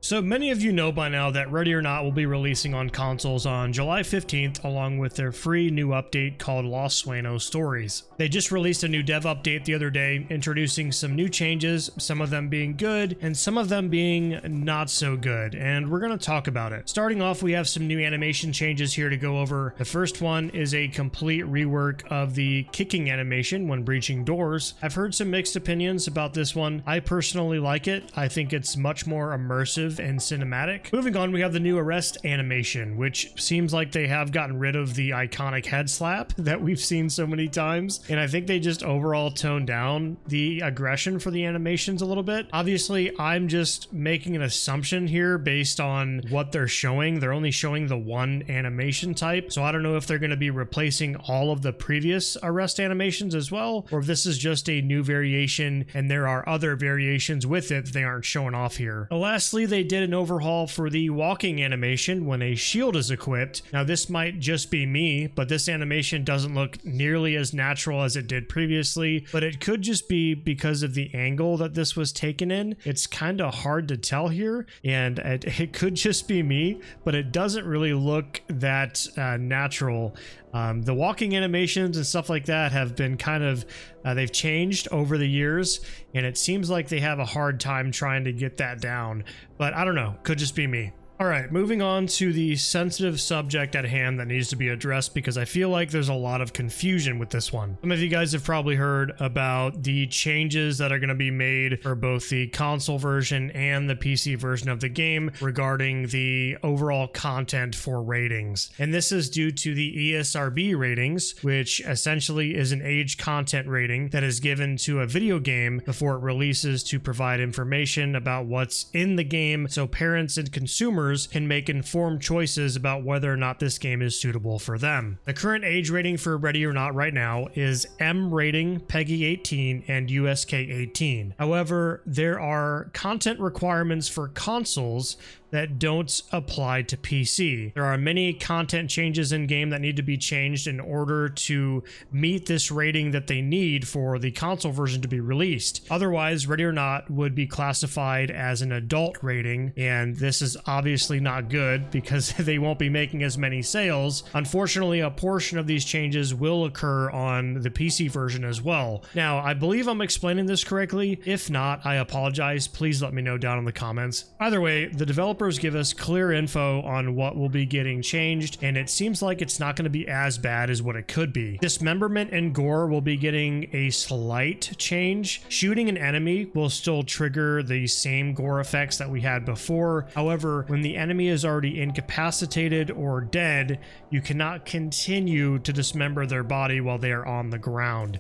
So many of you know by now that Ready or Not will be releasing on consoles on July 15th along with their free new update called Los Sueños Stories. They just released a new dev update the other day introducing some new changes, some of them being good and some of them being not so good, and we're going to talk about it. Starting off, we have some new animation changes here to go over. The first one is a complete rework of the kicking animation when breaching doors. I've heard some mixed opinions about this one. I personally like it. I think it's much more immersive and cinematic. Moving on, we have the new arrest animation, which seems like they have gotten rid of the iconic head slap that we've seen so many times, and I think they just overall toned down the aggression for the animations a little bit. Obviously, I'm just making an assumption here based on what they're showing. They're only showing the one animation type, so I don't know if they're going to be replacing all of the previous arrest animations as well, or if this is just a new variation and there are other variations with it that they aren't showing off here. Lastly, they did an overhaul for the walking animation when a shield is equipped. Now this might just be me, but this animation doesn't look nearly as natural as it did previously, but it could just be because of the angle that this was taken in. It's kind of hard to tell here, and it could just be me, but it doesn't really look that natural. The walking animations and stuff like that have been kind of, they've changed over the years, and it seems like they have a hard time trying to get that down, but I don't know, could just be me. All right, moving on to the sensitive subject at hand that needs to be addressed because I feel like there's a lot of confusion with this one. Some of you guys have probably heard about the changes that are going to be made for both the console version and the PC version of the game regarding the overall content for ratings. And this is due to the ESRB ratings, which essentially is an age content rating that is given to a video game before it releases to provide information about what's in the game so parents and consumers can make informed choices about whether or not this game is suitable for them. The current age rating for Ready or Not right now is M rating, PEGI 18, and USK 18. However, there are content requirements for consoles that don't apply to PC. There are many content changes in game that need to be changed in order to meet this rating that they need for the console version to be released. Otherwise, Ready or Not would be classified as an adult rating, and this is obviously not good because they won't be making as many sales. Unfortunately, a portion of these changes will occur on the PC version as well. Now, I believe I'm explaining this correctly. If not, I apologize. Please let me know down in the comments. Either way, the developer give us clear info on what will be getting changed, and it seems like it's not going to be as bad as what it could be. Dismemberment and gore will be getting a slight change. Shooting an enemy will still trigger the same gore effects that we had before. However, when the enemy is already incapacitated or dead, you cannot continue to dismember their body while they are on the ground.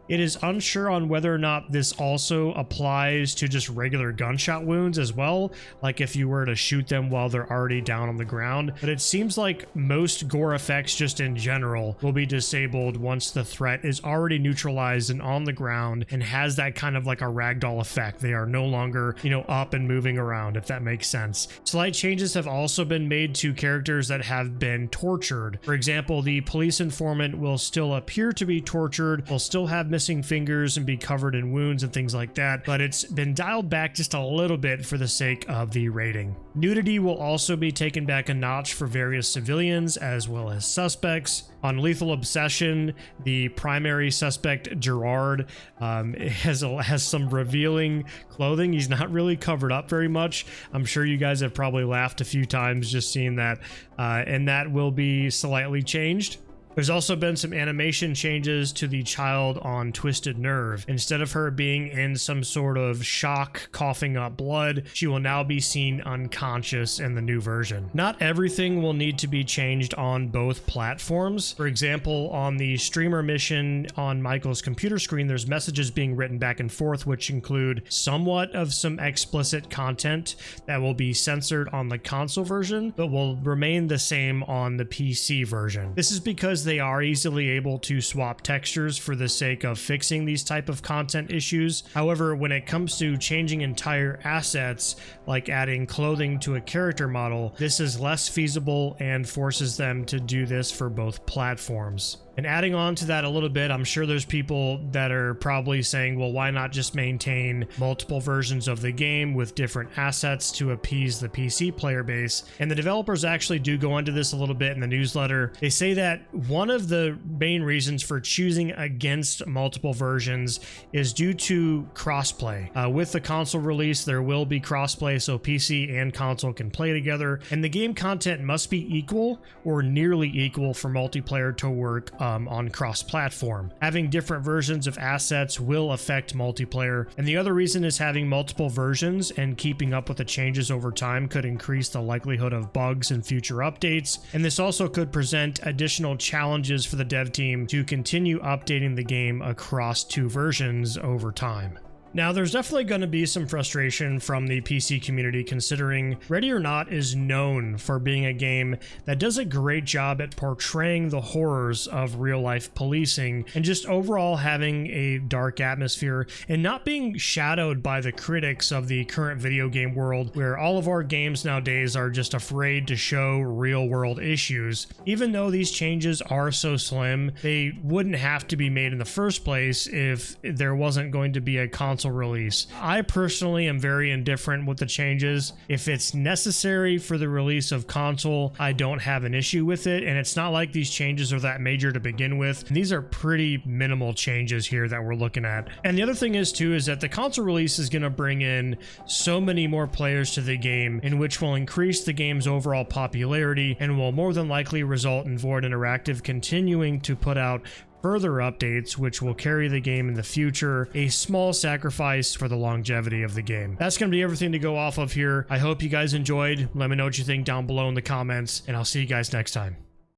It is unsure on whether or not this also applies to just regular gunshot wounds as well, like if you were to shoot them while they're already down on the ground, but it seems like most gore effects just in general will be disabled once the threat is already neutralized and on the ground and has that kind of like a ragdoll effect. They are no longer, up and moving around, if that makes sense. Slight changes have also been made to characters that have been tortured. For example, the police informant will still appear to be tortured, will still have missing fingers and be covered in wounds and things like that, but it's been dialed back just a little bit for the sake of the rating. Nudity will also be taken back a notch for various civilians as well as suspects. On Lethal Obsession, the primary suspect, Gerard, has some revealing clothing. He's not really covered up very much. I'm sure you guys have probably laughed a few times just seeing that, and that will be slightly changed. There's also been some animation changes to the child on Twisted Nerve. Instead of her being in some sort of shock, coughing up blood, she will now be seen unconscious in the new version. Not everything will need to be changed on both platforms. For example, on the streamer mission on Michael's computer screen, there's messages being written back and forth, which include somewhat of some explicit content that will be censored on the console version, but will remain the same on the PC version. This is because because they are easily able to swap textures for the sake of fixing these type of content issues. However, when it comes to changing entire assets, like adding clothing to a character model, this is less feasible and forces them to do this for both platforms. And adding on to that a little bit, I'm sure there's people that are probably saying, well, why not just maintain multiple versions of the game with different assets to appease the PC player base? And the developers actually do go into this a little bit in the newsletter. They say that one of the main reasons for choosing against multiple versions is due to crossplay. With the console release, there will be crossplay, so PC and console can play together, and the game content must be equal or nearly equal for multiplayer to work on cross-platform. Having different versions of assets will affect multiplayer, and the other reason is having multiple versions and keeping up with the changes over time could increase the likelihood of bugs in future updates, and this also could present additional challenges for the dev team to continue updating the game across two versions over time. Now, there's definitely going to be some frustration from the PC community, considering Ready or Not is known for being a game that does a great job at portraying the horrors of real-life policing and just overall having a dark atmosphere and not being shadowed by the critics of the current video game world, where all of our games nowadays are just afraid to show real-world issues. Even though these changes are so slim, they wouldn't have to be made in the first place if there wasn't going to be a console release. I personally am very indifferent with the changes. If it's necessary for the release of console, I don't have an issue with it, and it's not like these changes are that major to begin with. And these are pretty minimal changes here that we're looking at. And the other thing is too is that the console release is going to bring in so many more players to the game, in which will increase the game's overall popularity and will more than likely result in Void Interactive continuing to put out further updates, which will carry the game in the future, a small sacrifice for the longevity of the game. That's going to be everything to go off of here. I hope you guys enjoyed. Let me know what you think down below in the comments, and I'll see you guys next time.